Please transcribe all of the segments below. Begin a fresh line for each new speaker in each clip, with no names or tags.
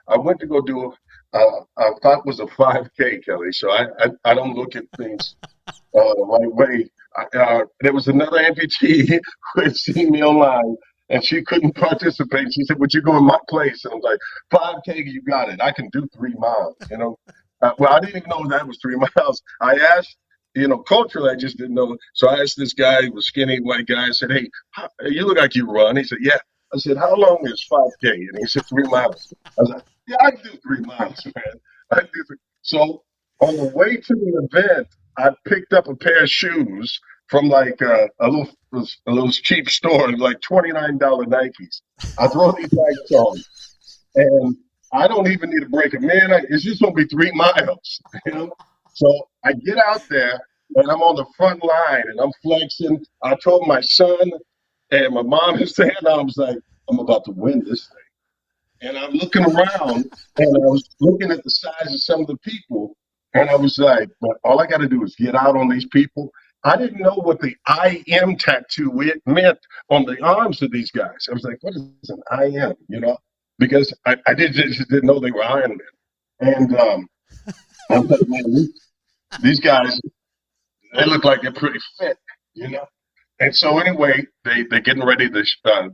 I went to go do, I thought it was a 5K, Kelly. So I don't look at things the right way. There was another amputee who had seen me online, and she couldn't participate. She said, "Would you go in my place?" And I was like, "5K, you got it. I can do 3 miles." Well, I didn't even know that was 3 miles. I asked, culturally, I just didn't know. So I asked this guy, he was skinny white guy. I said, "Hey, you look like you run." He said, "Yeah." I said, "How long is 5K?" And he said, 3 miles. I was like, "Yeah, I can do 3 miles, man. I can do three." So on the way to the event, I picked up a pair of shoes from like a little cheap store, like $29 Nikes. I throw these Nikes on, and I don't even need to break a man. It's just gonna be 3 miles, you know. So I get out there, and I'm on the front line, and I'm flexing. I told my son and my mom is there, and I was like, I'm about to win this thing. And I'm looking around, and I was looking at the size of some of the people, and I was like, but all I got to do is get out on these people. I didn't know what the I am tattoo meant on the arms of these guys. I was like, what is an I am, because just didn't know they were Iron Men. And I was like, man, these guys, they look like they're pretty fit. And so anyway, they're getting ready to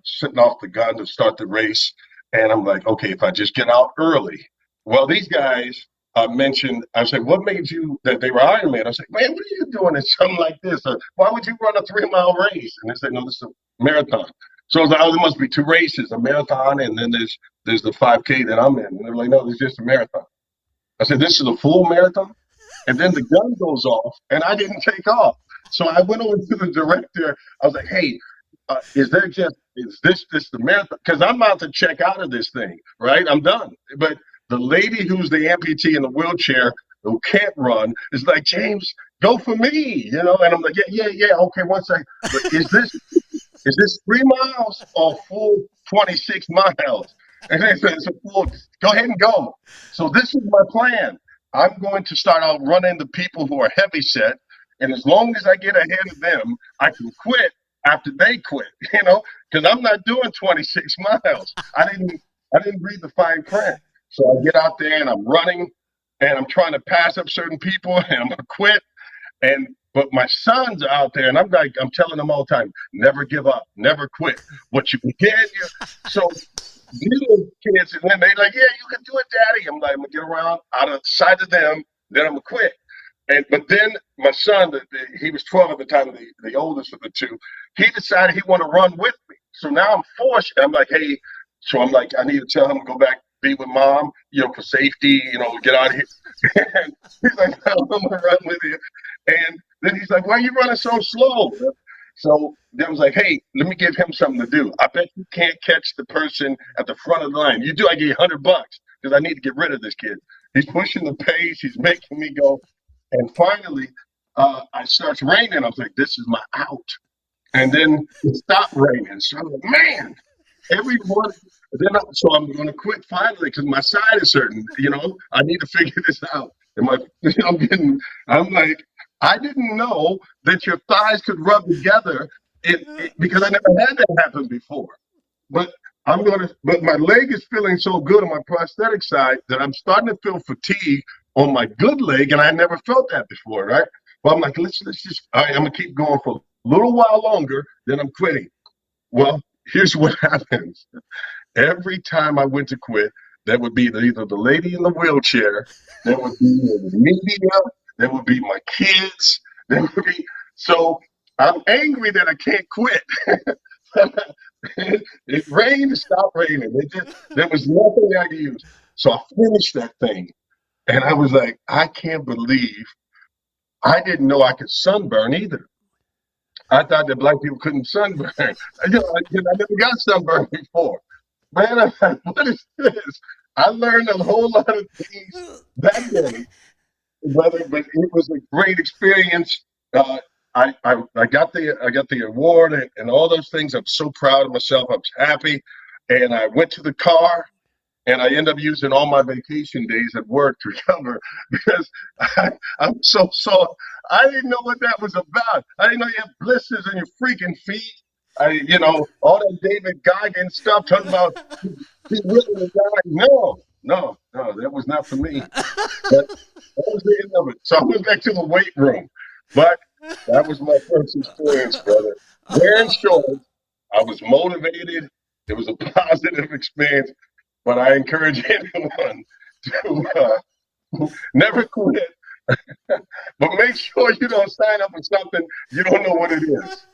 sitting off the gun to start the race. And I'm like, okay, if I just get out early. Well, these guys mentioned, I said, what made you that they were Iron Man? I said, man, what are you doing in something like this? Why would you run a 3 mile race? And they said, no, this is a marathon. So I was like, oh, there must be two races, a marathon, and then there's the 5K that I'm in. And they're like, no, there's just a marathon. I said, this is a full marathon? And then the gun goes off, and I didn't take off. So I went over to the director. I was like, hey, is this the marathon? Because I'm about to check out of this thing, right? I'm done. But the lady who's the amputee in the wheelchair who can't run is like, James, go for me. And I'm like, yeah, okay, one second. But is this 3 miles or full 26 miles? And they said, it's a full, go ahead and go. So this is my plan. I'm going to start out running the people who are heavy set. And as long as I get ahead of them, I can quit after they quit, because I'm not doing 26 miles. I didn't read the fine print. So I get out there and I'm running and I'm trying to pass up certain people and I'm gonna quit. But my sons are out there and I'm telling them all the time, never give up, never quit. What you can so little kids, and then they're like, yeah, you can do it, Daddy. I'm like, I'm gonna get around out of sight of them, then I'm gonna quit. But then my son, he was 12 at the time, the oldest of the two, he decided he want to run with me. So now I'm forced. I'm like, hey, so I'm like, I need to tell him to go back, be with mom, for safety, get out of here. And he's like, no, I'm gonna run with you. And then he's like, why are you running so slow? So then I was like, hey, let me give him something to do. I bet you can't catch the person at the front of the line. You do, I give you $100 because I need to get rid of this kid. He's pushing the pace. He's making me go. And finally, it starts raining. I was like, this is my out. And then it stopped raining. So I'm like, man, everyone. So I'm going to quit finally because my side is hurting. I need to figure this out. I'm like, I didn't know that your thighs could rub together because I never had that happen before. But but my leg is feeling so good on my prosthetic side that I'm starting to feel fatigue on my good leg, and I never felt that before, right? Well, I'm like, let's just, all right, I'm gonna keep going for a little while longer, then I'm quitting. Well, here's what happens. Every time I went to quit, there would be either the lady in the wheelchair, there would be the media, there would be my kids, so I'm angry that I can't quit. It rained, it stopped raining. There was nothing I could use. So I finished that thing. And I was like, I can't believe I didn't know I could sunburn either. I thought that black people couldn't sunburn. I never got sunburned before. Man, I'm like, what is this? I learned a whole lot of things that day, but it was a great experience. I got the award and all those things. I'm so proud of myself. I was happy, and I went to the car. And I end up using all my vacation days at work to recover because I'm so sore. I didn't know what that was about. I didn't know you have blisters in your freaking feet. All that David Goggins stuff talking about he willing to die. No. was not for me. But that was the end of it. So I went back to the weight room. But that was my first experience, brother. Wearing shorts, I was motivated. It was a positive experience. But I encourage anyone to never quit. But make sure you don't sign up for something you don't know what it is.